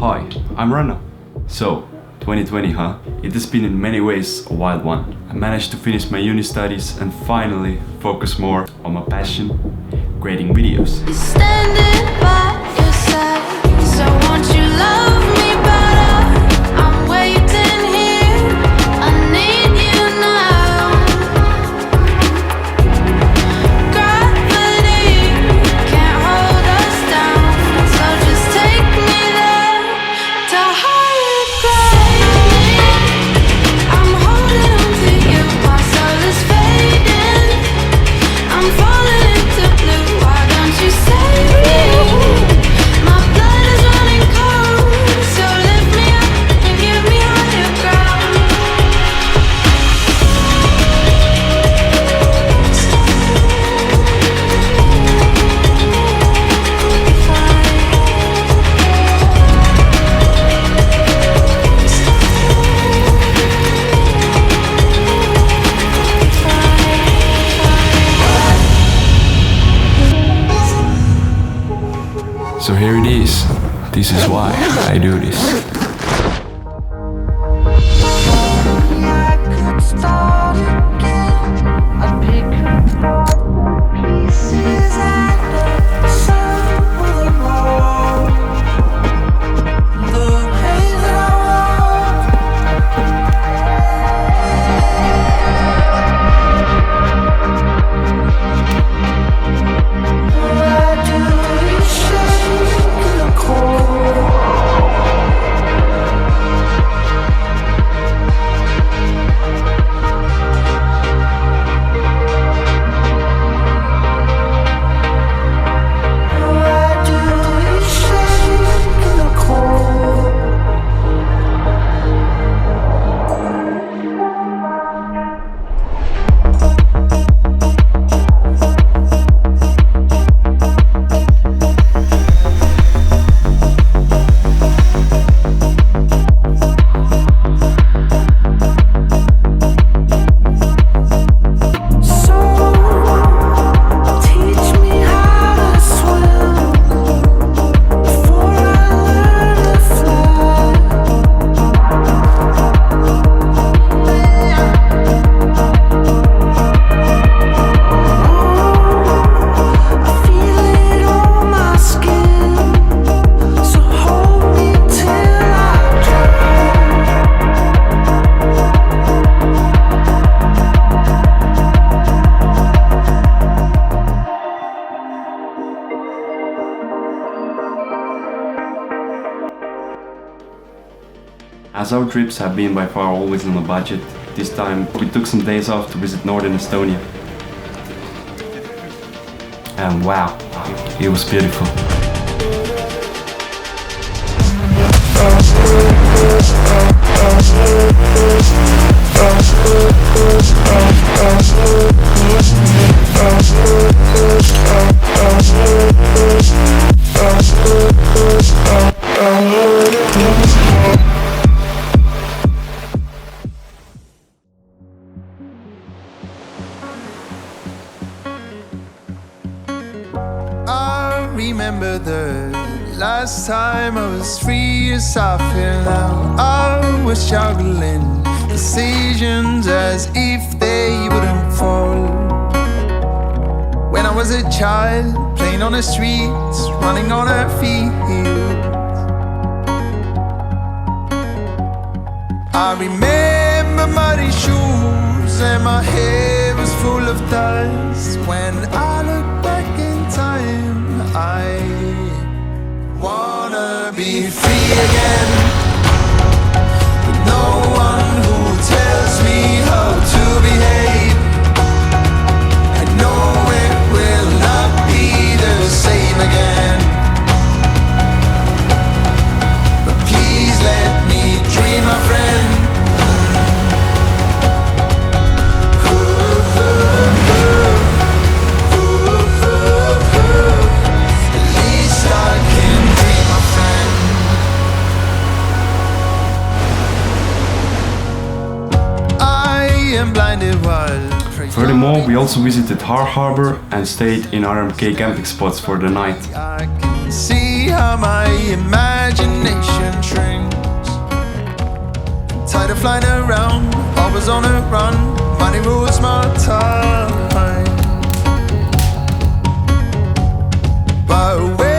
Hi, I'm Ranno. So, 2020, huh? It has been in many ways a wild one. I managed to finish my uni studies and finally focus more on my passion, creating videos. Standing by your side, so won't you love me better? I'm waiting here, I need you now. Gravity can't hold us down, so just take me there to higher ground. I'm holding on to you, my soul is fading. I'm falling into blue, why don't you save me? My blood is running cold, so lift me up and give me higher ground. So here it is. This is why I do this. I could start again. I'd pick up pieces and assemble them all. The pain that I do is shake the core. I do is shake the core. So teach me how to swim before I learn to fly. I feel it on my skin, so hold me till I drown. As our trips have been by far always on a budget, this time we took some days off to visit northern Estonia. And wow, it was beautiful. I remember the last time I was free as I feel now. I was juggling decisions as if they wouldn't fall. When I was a child, playing on the streets, running on her feet. I remember muddy shoes and my hair was full of dust. When I look back in time, I wanna be free again, with no one who tells me how to behave. I know it will not be the same again, but please let me dream, my friend. At least I can dream, my friend. I am blinded while Furthermore, we also visited Har Harbor and stayed in RMK camping spots for the night. I can see how my imagination flying around, always on a run. Money rules my time. But